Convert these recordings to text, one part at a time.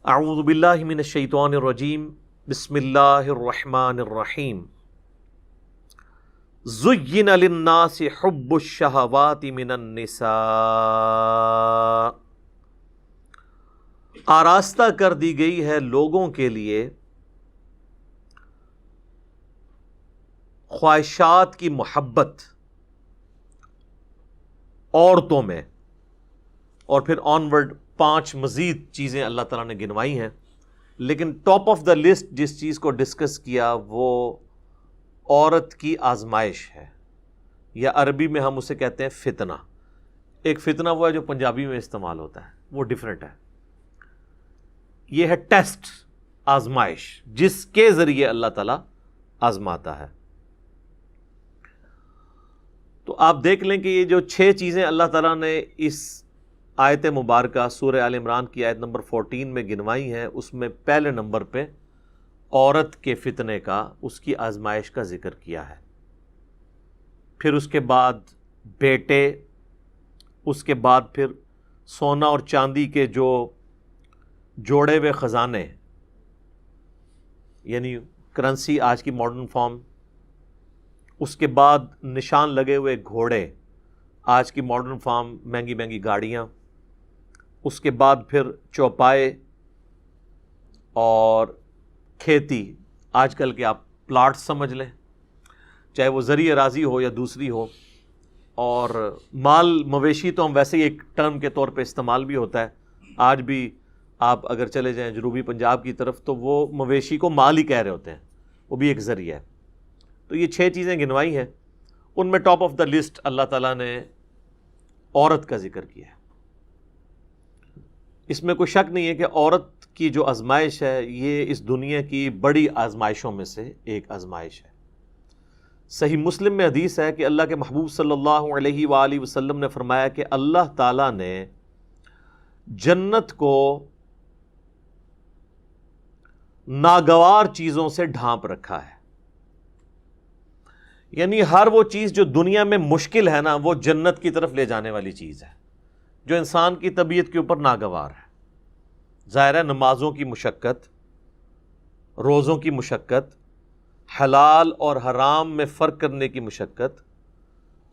اعوذ باللہ من الشیطان الرجیم بسم اللہ الرحمن الرحیم زین للناس حب الشہوات من النساء، آراستہ کر دی گئی ہے لوگوں کے لیے خواہشات کی محبت عورتوں میں، اور پھر آنورڈ 5 مزید چیزیں اللہ تعالیٰ نے گنوائی ہیں، لیکن ٹاپ آف دا لسٹ جس چیز کو ڈسکس کیا وہ عورت کی آزمائش ہے، یا عربی میں ہم اسے کہتے ہیں فتنہ۔ ایک فتنہ وہ ہے جو پنجابی میں استعمال ہوتا ہے، وہ ڈیفرنٹ ہے۔ یہ ہے ٹیسٹ، آزمائش، جس کے ذریعے اللہ تعالیٰ آزماتا ہے۔ تو آپ دیکھ لیں کہ یہ جو 6 چیزیں اللہ تعالیٰ نے اس آیت مبارکہ سورہ آل عمران کی آیت نمبر 14 میں گنوائی ہیں، اس میں پہلے نمبر پہ عورت کے فتنے کا، اس کی آزمائش کا ذکر کیا ہے۔ پھر اس کے بعد بیٹے، اس کے بعد پھر سونا اور چاندی کے جو جوڑے ہوئے خزانے، یعنی کرنسی آج کی ماڈرن فارم، اس کے بعد نشان لگے ہوئے گھوڑے، آج کی ماڈرن فارم مہنگی مہنگی گاڑیاں، اس کے بعد پھر چوپائے اور کھیتی، آج کل کے آپ پلاٹ سمجھ لیں، چاہے وہ زرعی اراضی ہو یا دوسری ہو، اور مال مویشی تو ہم ویسے ہی ایک ٹرم کے طور پہ استعمال بھی ہوتا ہے۔ آج بھی آپ اگر چلے جائیں جنوبی پنجاب کی طرف تو وہ مویشی کو مال ہی کہہ رہے ہوتے ہیں، وہ بھی ایک ذریعہ ہے۔ تو یہ 6 چیزیں گنوائی ہیں، ان میں ٹاپ آف دا لسٹ اللہ تعالیٰ نے عورت کا ذکر کیا ہے۔ اس میں کوئی شک نہیں ہے کہ عورت کی جو آزمائش ہے یہ اس دنیا کی بڑی آزمائشوں میں سے ایک آزمائش ہے۔ صحیح مسلم میں حدیث ہے کہ اللہ کے محبوب صلی اللہ علیہ وآلہ وسلم نے فرمایا کہ اللہ تعالیٰ نے جنت کو ناگوار چیزوں سے ڈھانپ رکھا ہے، یعنی ہر وہ چیز جو دنیا میں مشکل ہے نا، وہ جنت کی طرف لے جانے والی چیز ہے، جو انسان کی طبیعت کے اوپر ناگوار ہے۔ ظاہر ہے نمازوں کی مشقت، روزوں کی مشقت، حلال اور حرام میں فرق کرنے کی مشقت،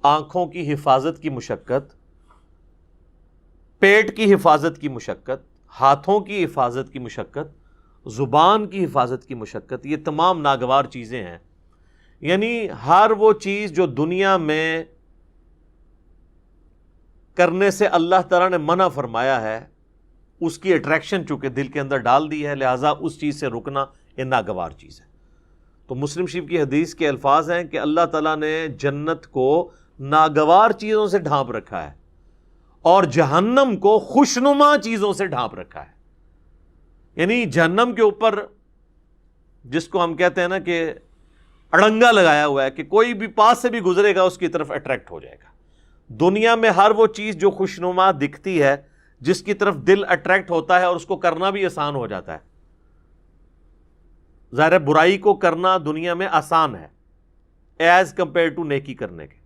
آنکھوں کی حفاظت کی مشقت، پیٹ کی حفاظت کی مشقت، ہاتھوں کی حفاظت کی مشقت، زبان کی حفاظت کی مشقت، یہ تمام ناگوار چیزیں ہیں۔ یعنی ہر وہ چیز جو دنیا میں کرنے سے اللہ تعالیٰ نے منع فرمایا ہے، اس کی اٹریکشن چونکہ دل کے اندر ڈال دی ہے، لہٰذا اس چیز سے رکنا یہ ناگوار چیز ہے۔ تو مسلم شریف کی حدیث کے الفاظ ہیں کہ اللہ تعالیٰ نے جنت کو ناگوار چیزوں سے ڈھانپ رکھا ہے اور جہنم کو خوشنما چیزوں سے ڈھانپ رکھا ہے۔ یعنی جہنم کے اوپر جس کو ہم کہتے ہیں نا کہ اڑنگا لگایا ہوا ہے کہ کوئی بھی پاس سے بھی گزرے گا اس کی طرف اٹریکٹ ہو جائے گا۔ دنیا میں ہر وہ چیز جو خوشنما دکھتی ہے، جس کی طرف دل اٹریکٹ ہوتا ہے اور اس کو کرنا بھی آسان ہو جاتا ہے، ظاہر برائی کو کرنا دنیا میں آسان ہے ایز کمپیئر ٹو نیکی کرنے کے،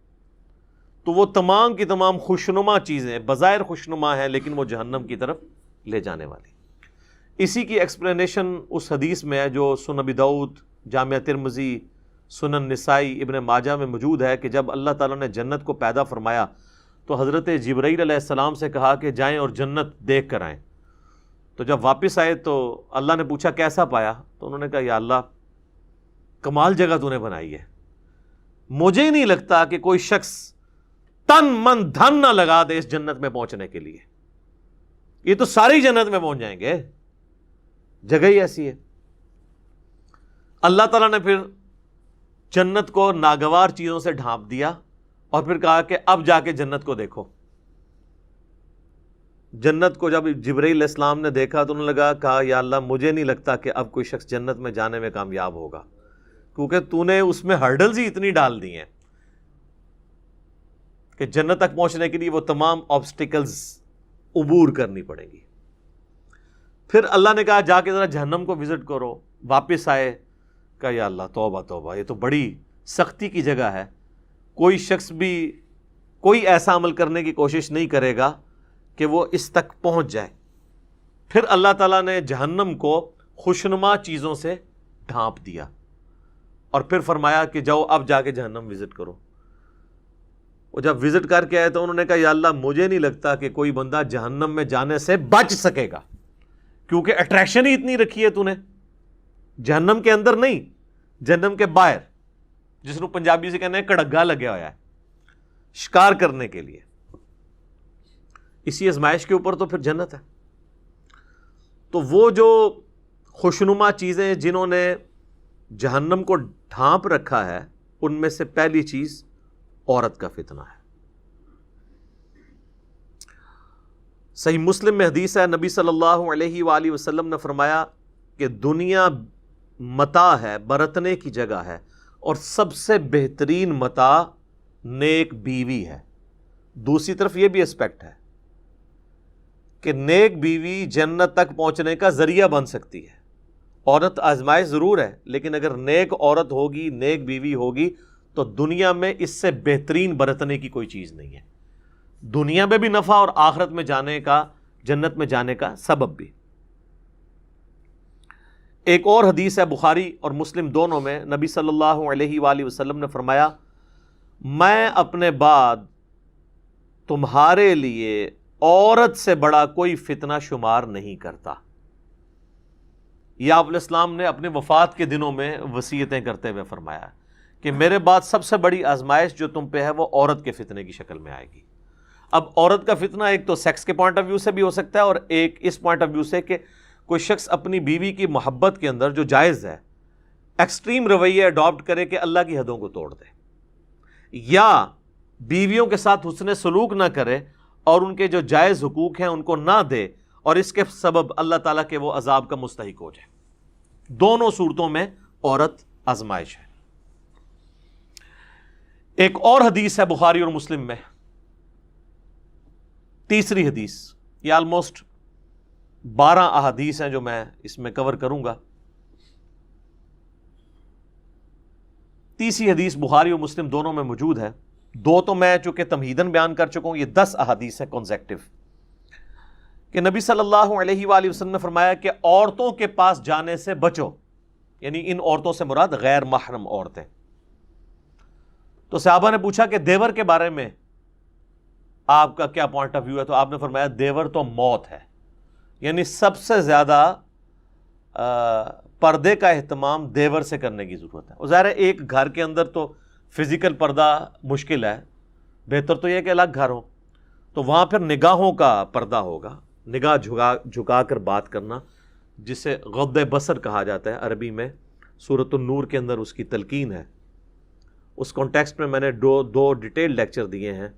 تو وہ تمام کی تمام خوشنما چیزیں بظاہر خوشنما ہیں لیکن وہ جہنم کی طرف لے جانے والی۔ اسی کی ایکسپلینیشن اس حدیث میں ہے جو سنن ابی داؤد، جامعہ ترمذی، سنن نسائی، ابن ماجہ میں موجود ہے کہ جب اللہ تعالیٰ نے جنت کو پیدا فرمایا تو حضرت جبرائیل علیہ السلام سے کہا کہ جائیں اور جنت دیکھ کر آئیں۔ تو جب واپس آئے تو اللہ نے پوچھا کیسا پایا؟ تو انہوں نے کہا یا اللہ کمال جگہ تو نے بنائی ہے، مجھے ہی نہیں لگتا کہ کوئی شخص تن من دھن نہ لگا دے اس جنت میں پہنچنے کے لیے، یہ تو ساری جنت میں پہنچ جائیں گے، جگہ ہی ایسی ہے۔ اللہ تعالیٰ نے پھر جنت کو ناگوار چیزوں سے ڈھانپ دیا اور پھر کہا کہ اب جا کے جنت کو دیکھو۔ جنت کو جب جبرائیل علیہ السلام نے دیکھا تو انہوں نے کہا یا اللہ مجھے نہیں لگتا کہ اب کوئی شخص جنت میں جانے میں کامیاب ہوگا، کیونکہ تو نے اس میں ہرڈلز ہی اتنی ڈال دی ہیں کہ جنت تک پہنچنے کے لیے وہ تمام آبسٹیکلز عبور کرنی پڑیں گی۔ پھر اللہ نے کہا جا کے ذرا جہنم کو وزٹ کرو۔ واپس آئے، کہا یا اللہ توبہ توبہ، یہ تو بڑی سختی کی جگہ ہے، کوئی شخص بھی کوئی ایسا عمل کرنے کی کوشش نہیں کرے گا کہ وہ اس تک پہنچ جائے۔ پھر اللہ تعالیٰ نے جہنم کو خوشنما چیزوں سے ڈھانپ دیا اور پھر فرمایا کہ جاؤ اب جا کے جہنم وزٹ کرو. وہ جب وزٹ کر کے آئے تو انہوں نے کہا یا اللہ مجھے نہیں لگتا کہ کوئی بندہ جہنم میں جانے سے بچ سکے گا، کیونکہ اٹریکشن ہی اتنی رکھی ہے تو نے، جہنم کے اندر نہیں، جہنم کے باہر، جس کو پنجابی سے کہنا ہے کڑگا لگیا ہوا ہے شکار کرنے کے لیے. اسی آزمائش کے اوپر تو پھر جنت ہے. تو وہ جو خوشنما چیزیں جنہوں نے جہنم کو ڈھانپ رکھا ہے، ان میں سے پہلی چیز عورت کا فتنہ ہے. صحیح مسلم میں حدیث ہے، نبی صلی اللہ علیہ وآلہ وسلم نے فرمایا کہ دنیا متاع ہے، برتنے کی جگہ ہے، اور سب سے بہترین متاع نیک بیوی ہے. دوسری طرف یہ بھی اسپیکٹ ہے کہ نیک بیوی جنت تک پہنچنے کا ذریعہ بن سکتی ہے. عورت آزمائش ضرور ہے، لیکن اگر نیک عورت ہوگی، نیک بیوی ہوگی، تو دنیا میں اس سے بہترین برتنے کی کوئی چیز نہیں ہے. دنیا میں بھی نفع اور آخرت میں جانے کا، جنت میں جانے کا سبب بھی. ایک اور حدیث ہے بخاری اور مسلم دونوں میں، نبی صلی اللہ علیہ وآلہ وسلم نے فرمایا میں اپنے بعد تمہارے لیے عورت سے بڑا کوئی فتنہ شمار نہیں کرتا. یہ آپ علیہ السلام نے اپنے وفات کے دنوں میں وصیتیں کرتے ہوئے فرمایا کہ میرے بعد سب سے بڑی آزمائش جو تم پہ ہے وہ عورت کے فتنے کی شکل میں آئے گی. اب عورت کا فتنہ ایک تو سیکس کے پوائنٹ آف ویو سے بھی ہو سکتا ہے، اور ایک اس پوائنٹ آف ویو سے کہ کوئی شخص اپنی بیوی کی محبت کے اندر جو جائز ہے ایکسٹریم رویہ اڈاپٹ کرے کہ اللہ کی حدوں کو توڑ دے، یا بیویوں کے ساتھ حسن سلوک نہ کرے اور ان کے جو جائز حقوق ہیں ان کو نہ دے، اور اس کے سبب اللہ تعالیٰ کے وہ عذاب کا مستحق ہو جائے. دونوں صورتوں میں عورت آزمائش ہے. ایک اور حدیث ہے بخاری اور مسلم میں، تیسری حدیث، یہ آلموسٹ 12 احادیث ہیں جو میں اس میں کور کروں گا. تیسری حدیث بخاری اور مسلم دونوں میں موجود ہے. دو تو میں چونکہ تمہیدن بیان کر چکا ہوں، یہ 10 احادیث ہے کنزیکٹو، کہ نبی صلی اللہ علیہ وآلہ وسلم نے فرمایا کہ عورتوں کے پاس جانے سے بچو، یعنی ان عورتوں سے مراد غیر محرم عورتیں. تو صحابہ نے پوچھا کہ دیور کے بارے میں آپ کا کیا پوائنٹ آف ویو ہے؟ تو آپ نے فرمایا دیور تو موت ہے، یعنی سب سے زیادہ پردے کا اہتمام دیور سے کرنے کی ضرورت ہے. اور ظاہر ہے ایک گھر کے اندر تو فزیکل پردہ مشکل ہے، بہتر تو یہ کہ الگ گھر ہو، تو وہاں پھر نگاہوں کا پردہ ہوگا، نگاہ جھکا کر بات کرنا، جسے غض بصر کہا جاتا ہے عربی میں. سورۃ النور کے اندر اس کی تلقین ہے. اس کانٹیکسٹ میں میں نے دو ڈیٹیل لیکچر دیے ہیں.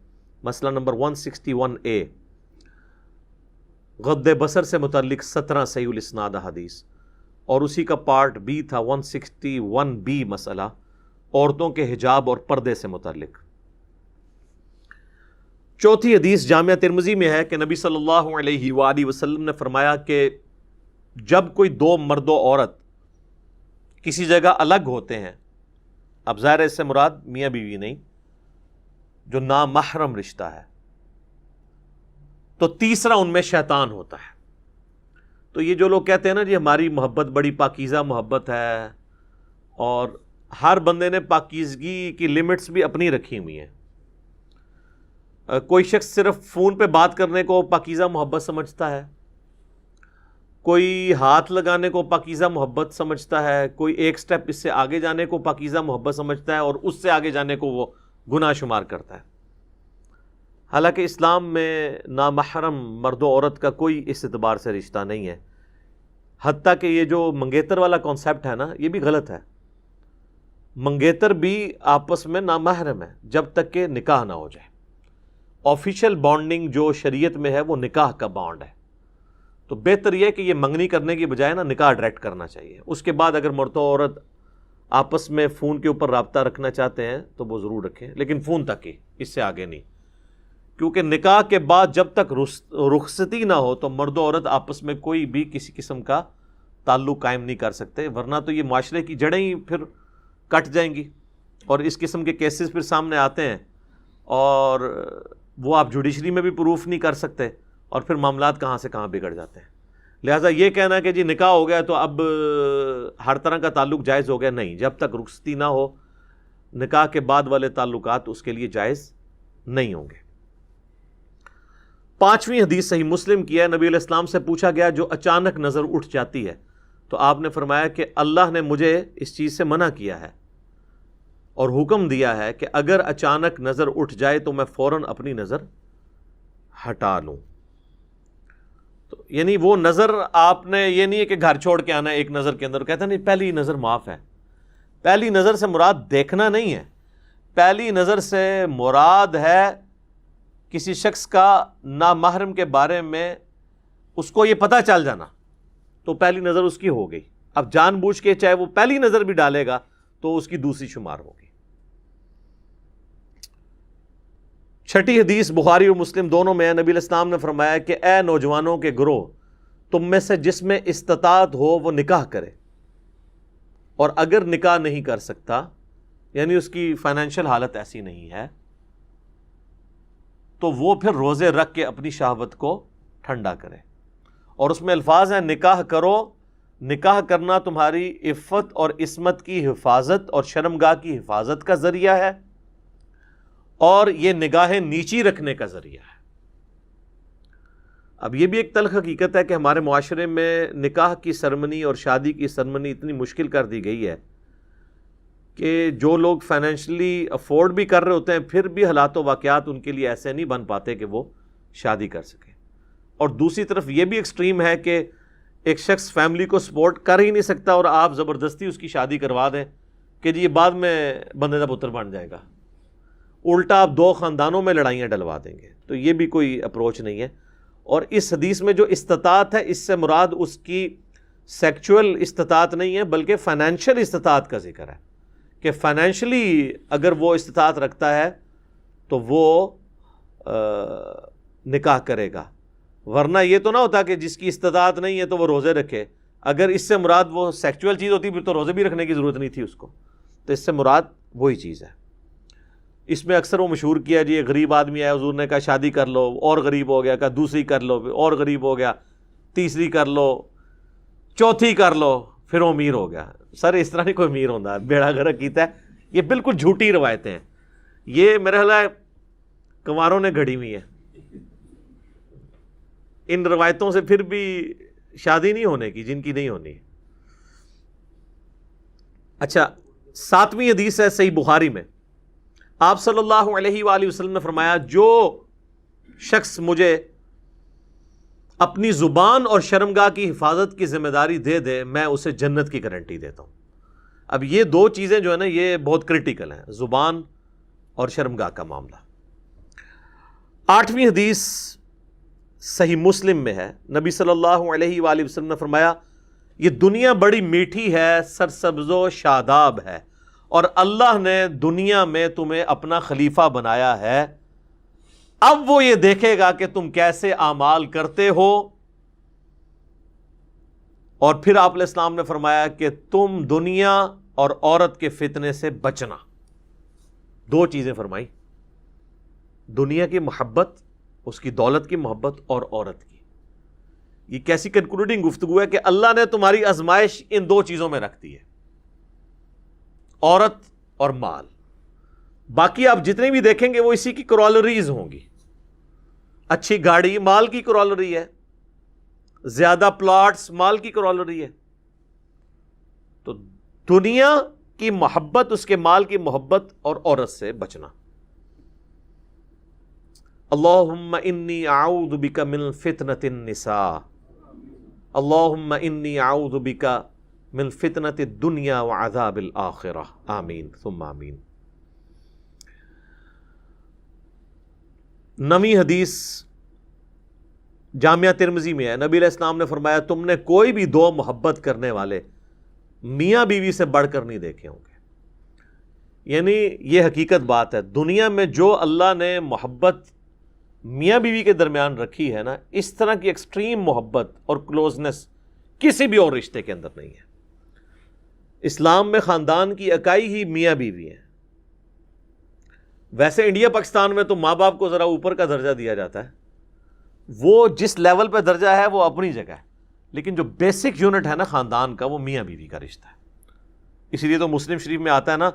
مسئلہ نمبر 161A غض بصر سے متعلق 17 صحیح الاسناد حدیث، اور اسی کا پارٹ B تھا 161B مسئلہ عورتوں کے حجاب اور پردے سے متعلق. چوتھی حدیث جامعہ ترمذی میں ہے کہ نبی صلی اللہ علیہ وآلہ وسلم نے فرمایا کہ جب کوئی دو مرد و عورت کسی جگہ الگ ہوتے ہیں، اب ظاہر ہے اس سے مراد میاں بیوی نہیں، جو نامحرم رشتہ ہے، تو تیسرا ان میں شیطان ہوتا ہے. تو یہ جو لوگ کہتے ہیں نا جی ہماری محبت بڑی پاکیزہ محبت ہے، اور ہر بندے نے پاکیزگی کی لمٹس بھی اپنی رکھی ہوئی ہیں. کوئی شخص صرف فون پہ بات کرنے کو پاکیزہ محبت سمجھتا ہے، کوئی ہاتھ لگانے کو پاکیزہ محبت سمجھتا ہے، کوئی ایک سٹیپ اس سے آگے جانے کو پاکیزہ محبت سمجھتا ہے، اور اس سے آگے جانے کو وہ گناہ شمار کرتا ہے. حالانکہ اسلام میں نامحرم مرد و عورت کا کوئی اس اعتبار سے رشتہ نہیں ہے. حتیٰ کہ یہ جو منگیتر والا کانسیپٹ ہے نا، یہ بھی غلط ہے. منگیتر بھی آپس میں نامحرم ہے جب تک کہ نکاح نہ ہو جائے. آفیشیل بانڈنگ جو شریعت میں ہے وہ نکاح کا بانڈ ہے. تو بہتر یہ ہے کہ یہ منگنی کرنے کی بجائے نا نکاح ڈائریکٹ کرنا چاہیے. اس کے بعد اگر مرد و عورت آپس میں فون کے اوپر رابطہ رکھنا چاہتے ہیں تو وہ ضرور رکھیں، لیکن فون تک ہی، اس سے آگے نہیں. کیونکہ نکاح کے بعد جب تک رخصتی نہ ہو تو مرد و عورت آپس میں کوئی بھی کسی قسم کا تعلق قائم نہیں کر سکتے، ورنہ تو یہ معاشرے کی جڑیں ہی پھر کٹ جائیں گی. اور اس قسم کے کیسز پھر سامنے آتے ہیں اور وہ آپ جوڈیشری میں بھی پروف نہیں کر سکتے، اور پھر معاملات کہاں سے کہاں بگڑ جاتے ہیں. لہٰذا یہ کہنا کہ جی نکاح ہو گیا تو اب ہر طرح کا تعلق جائز ہو گیا، نہیں، جب تک رخصتی نہ ہو نکاح کے بعد والے تعلقات اس کے لیے جائز نہیں ہوں گے۔ 5ویں حدیث صحیح مسلم کی ہے، نبی علیہ السلام سے پوچھا گیا جو اچانک نظر اٹھ جاتی ہے، تو آپ نے فرمایا کہ اللہ نے مجھے اس چیز سے منع کیا ہے اور حکم دیا ہے کہ اگر اچانک نظر اٹھ جائے تو میں فوراً اپنی نظر ہٹا لوں۔ تو یعنی وہ نظر آپ نے یہ نہیں ہے کہ گھر چھوڑ کے آنا ہے ایک نظر کے اندر، کہتا نہیں پہلی نظر معاف ہے۔ پہلی نظر سے مراد دیکھنا نہیں ہے، پہلی نظر سے مراد ہے کسی شخص کا نامحرم کے بارے میں اس کو یہ پتہ چل جانا، تو پہلی نظر اس کی ہو گئی۔ اب جان بوجھ کے چاہے وہ پہلی نظر بھی ڈالے گا تو اس کی دوسری شمار ہوگی۔ 6ٹھی حدیث بخاری اور مسلم دونوں میں ہے، نبی علیہ السلام نے فرمایا کہ اے نوجوانوں کے گروہ، تم میں سے جس میں استطاعت ہو وہ نکاح کرے، اور اگر نکاح نہیں کر سکتا یعنی اس کی فائنینشیل حالت ایسی نہیں ہے تو وہ پھر روزے رکھ کے اپنی شہوت کو ٹھنڈا کرے۔ اور اس میں الفاظ ہیں نکاح کرو، نکاح کرنا تمہاری عفت اور عصمت کی حفاظت اور شرمگاہ کی حفاظت کا ذریعہ ہے، اور یہ نگاہیں نیچی رکھنے کا ذریعہ ہے۔ اب یہ بھی ایک تلخ حقیقت ہے کہ ہمارے معاشرے میں نکاح کی سرمنی اور شادی کی سرمنی اتنی مشکل کر دی گئی ہے کہ جو لوگ فائنینشلی افورڈ بھی کر رہے ہوتے ہیں پھر بھی حالات و واقعات ان کے لیے ایسے نہیں بن پاتے کہ وہ شادی کر سکیں۔ اور دوسری طرف یہ بھی ایکسٹریم ہے کہ ایک شخص فیملی کو سپورٹ کر ہی نہیں سکتا اور آپ زبردستی اس کی شادی کروا دیں کہ جی یہ بعد میں بندے کا پتر بن جائے گا، الٹا آپ 2 خاندانوں میں لڑائیاں ڈلوا دیں گے۔ تو یہ بھی کوئی اپروچ نہیں ہے۔ اور اس حدیث میں جو استطاعت ہے اس سے مراد اس کی سیکچول استطاعت نہیں ہے بلکہ فائنینشیل استطاعت کا ذکر ہے، کہ فائنینشلی اگر وہ استطاعت رکھتا ہے تو وہ نکاح کرے گا، ورنہ یہ تو نہ ہوتا کہ جس کی استطاعت نہیں ہے تو وہ روزے رکھے۔ اگر اس سے مراد وہ سیکچول چیز ہوتی پھر تو روزے بھی رکھنے کی ضرورت نہیں تھی اس کو، تو اس سے مراد وہی چیز ہے۔ اس میں اکثر وہ مشہور کیا جی ایک غریب آدمی آیا، حضور نے کہا شادی کر لو، اور غریب ہو گیا، کہا دوسری کر لو، اور غریب ہو گیا، تیسری کر لو، چوتھی کر لو، پھر وہ امیر ہو گیا۔ سر اس طرح نہیں کوئی امیر ہوتا، بیڑا گرک کیتا ہے۔ یہ بالکل جھوٹی روایتیں ہیں، یہ میرا خیال ہے کنواروں نے گھڑی ہوئی ہیں۔ ان روایتوں سے پھر بھی شادی نہیں ہونے کی جن کی نہیں ہونی۔ اچھا، 7ویں حدیث ہے صحیح بخاری میں، آپ صلی اللہ علیہ وآلہ وسلم نے فرمایا جو شخص مجھے اپنی زبان اور شرمگاہ کی حفاظت کی ذمہ داری دے دے میں اسے جنت کی گارنٹی دیتا ہوں۔ اب یہ 2 چیزیں جو ہے نا یہ بہت کرٹیکل ہیں، زبان اور شرمگاہ کا معاملہ۔ 8ویں حدیث صحیح مسلم میں ہے، نبی صلی اللہ علیہ وآلہ وسلم نے فرمایا یہ دنیا بڑی میٹھی ہے، سرسبز و شاداب ہے، اور اللہ نے دنیا میں تمہیں اپنا خلیفہ بنایا ہے، اب وہ یہ دیکھے گا کہ تم کیسے اعمال کرتے ہو۔ اور پھر آپ علیہ السلام نے فرمایا کہ تم دنیا اور عورت کے فتنے سے بچنا۔ 2 چیزیں فرمائی، دنیا کی محبت، اس کی دولت کی محبت، اور عورت کی۔ یہ کیسی کنکلوڈنگ گفتگو ہے کہ اللہ نے تمہاری آزمائش ان 2 چیزوں میں رکھ دی ہے، عورت اور مال۔ باقی آپ جتنے بھی دیکھیں گے وہ اسی کی کرولریز ہوں گی۔ اچھی گاڑی مال کی کرولری ہے، زیادہ پلاٹس مال کی کرولری ہے۔ تو دنیا کی محبت، اس کے مال کی محبت، اور عورت سے بچنا۔ اللہم انی اعوذ بک من فتنۃ النساء، اللہم انی اعوذ بک من فتنۃ الدنیا وعذاب الآخرہ، آمین ثم آمین۔ 9ویں حدیث جامعہ ترمذی میں ہے، نبی علیہ السلام نے فرمایا تم نے کوئی بھی 2 محبت کرنے والے میاں بیوی سے بڑھ کر نہیں دیکھے ہوں گے۔ یعنی یہ حقیقت بات ہے، دنیا میں جو اللہ نے محبت میاں بیوی کے درمیان رکھی ہے نا، اس طرح کی ایکسٹریم محبت اور کلوزنس کسی بھی اور رشتے کے اندر نہیں ہے۔ اسلام میں خاندان کی اکائی ہی میاں بیوی ہیں۔ ویسے انڈیا پاکستان میں تو ماں باپ کو ذرا اوپر کا درجہ دیا جاتا ہے، وہ جس لیول پہ درجہ ہے وہ اپنی جگہ ہے، لیکن جو بیسک یونٹ ہے نا خاندان کا، وہ میاں بیوی کا رشتہ ہے. اسی لیے تو مسلم شریف میں آتا ہے نا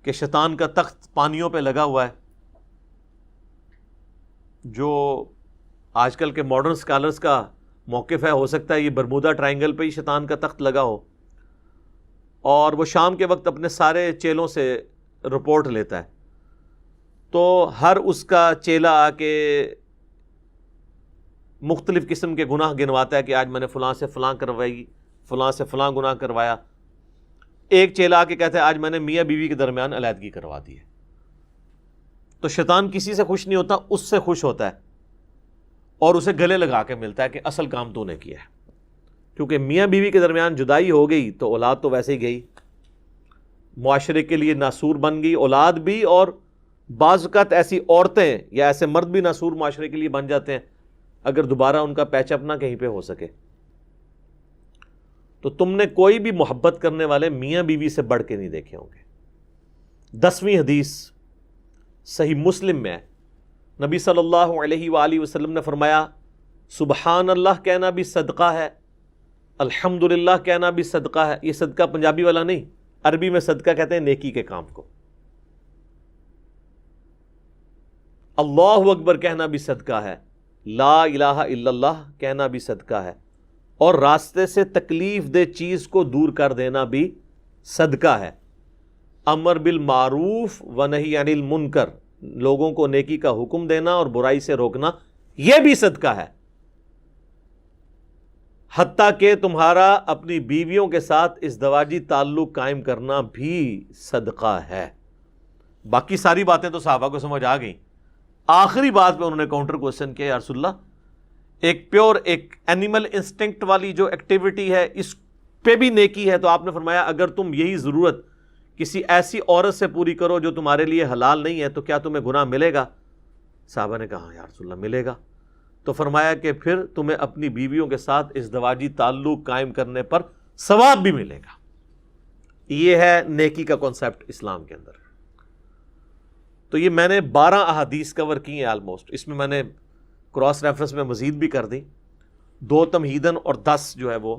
کہ شیطان کا تخت پانیوں پہ لگا ہوا ہے. جو آج کل کے ماڈرن اسکالرس کا موقف ہے، ہو سکتا ہے یہ برمودا ٹرائنگل پہ ہی شیطان کا تخت لگا ہو، اور وہ شام کے وقت اپنے سارے چیلوں سے رپورٹ لیتا ہے. تو ہر اس کا چیلا آ کے مختلف قسم کے گناہ گنواتا ہے کہ آج میں نے فلاں سے فلاں کروائی، فلاں سے فلاں گناہ کروایا. ایک چیلا آ کے کہتا ہے آج میں نے میاں بیوی کے درمیان علیحدگی کروا دی ہے. تو شیطان کسی سے خوش نہیں ہوتا، اس سے خوش ہوتا ہے اور اسے گلے لگا کے ملتا ہے کہ اصل کام تو نے کیا ہے. کیونکہ میاں بیوی کے درمیان جدائی ہو گئی تو اولاد تو ویسے ہی گئی، معاشرے کے لیے ناسور بن گئی اولاد بھی، اور بعض اوقات ایسی عورتیں یا ایسے مرد بھی ناسور معاشرے کے لیے بن جاتے ہیں اگر دوبارہ ان کا پیچ اپ نہ کہیں پہ ہو سکے. تو تم نے کوئی بھی محبت کرنے والے میاں بیوی سے بڑھ کے نہیں دیکھے ہوں گے. 10ویں حدیث صحیح مسلم میں ہے، نبی صلی اللہ علیہ وآلہ وسلم نے فرمایا سبحان اللہ کہنا بھی صدقہ ہے، الحمدللہ کہنا بھی صدقہ ہے. یہ صدقہ پنجابی والا نہیں، عربی میں صدقہ کہتے ہیں نیکی کے کام کو. اللہ اکبر کہنا بھی صدقہ ہے، لا الہ الا اللہ کہنا بھی صدقہ ہے، اور راستے سے تکلیف دہ چیز کو دور کر دینا بھی صدقہ ہے. امر بالمعروف و نہی عن المنکر، لوگوں کو نیکی کا حکم دینا اور برائی سے روکنا، یہ بھی صدقہ ہے. حتیٰ کہ تمہارا اپنی بیویوں کے ساتھ ازدواجی تعلق قائم کرنا بھی صدقہ ہے. باقی ساری باتیں تو صحابہ کو سمجھ آ گئیں. آخری بات پہ انہوں نے کاؤنٹر کوسچن کیا، یا رسول اللہ ایک پیور ایک اینیمل انسٹنکٹ والی جو ایکٹیویٹی ہے اس پہ بھی نیکی ہے. تو آپ نے فرمایا اگر تم یہی ضرورت کسی ایسی عورت سے پوری کرو جو تمہارے لیے حلال نہیں ہے تو کیا تمہیں گناہ ملے گا؟ صحابہ نے کہا یا رسول اللہ ملے گا. تو فرمایا کہ پھر تمہیں اپنی بیویوں کے ساتھ ازدواجی تعلق قائم کرنے پر ثواب بھی ملے گا. یہ ہے نیکی کا کانسیپٹ اسلام کے اندر. تو یہ میں نے 12 احادیث کور کی ہیں آلموسٹ. اس میں نے کراس ریفرنس میں مزید بھی کر دی، 2 تمہیدن اور 10 جو ہے وہ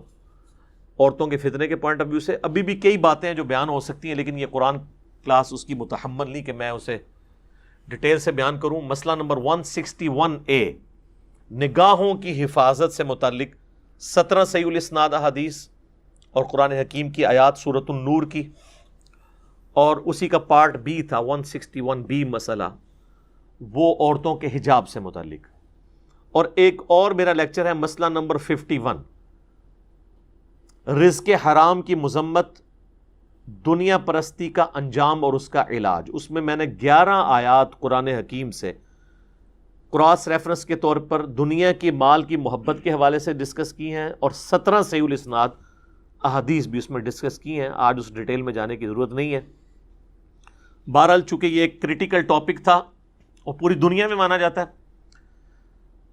عورتوں کے فتنے کے پوائنٹ آف ویو سے. ابھی بھی کئی باتیں جو بیان ہو سکتی ہیں، لیکن یہ قرآن کلاس اس کی متحمل نہیں کہ میں اسے ڈیٹیل سے بیان کروں. مسئلہ نمبر 161A، نگاہوں کی حفاظت سے متعلق 17 صحیح الاسناد احادیث اور قرآن حکیم کی آیات سورۃ النور کی، اور اسی کا پارٹ B تھا 161B مسئلہ، وہ عورتوں کے حجاب سے متعلق. اور ایک اور میرا لیکچر ہے مسئلہ نمبر 51، رزق حرام کی مذمت، دنیا پرستی کا انجام اور اس کا علاج. اس میں نے 11 آیات قرآن حکیم سے کراس ریفرنس کے طور پر دنیا کی مال کی محبت کے حوالے سے ڈسکس کی ہیں، اور 17 صحیح الاسناد احادیث بھی اس میں ڈسکس کی ہیں. آج اس ڈیٹیل میں جانے کی ضرورت نہیں ہے. بہرحال چونکہ یہ ایک کریٹیکل ٹاپک تھا اور پوری دنیا میں مانا جاتا ہے.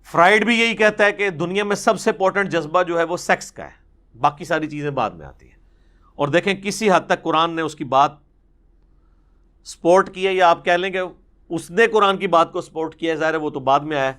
فرائیڈ بھی یہی کہتا ہے کہ دنیا میں سب سے امپورٹنٹ جذبہ جو ہے وہ سیکس کا ہے، باقی ساری چیزیں بعد میں آتی ہیں. اور دیکھیں کسی حد تک قرآن نے اس کی بات سپورٹ کی ہے، یا آپ کہہ لیں کہ اس نے قرآن کی بات کو سپورٹ کیا ہے، ظاہر ہے وہ تو بعد میں آیا ہے.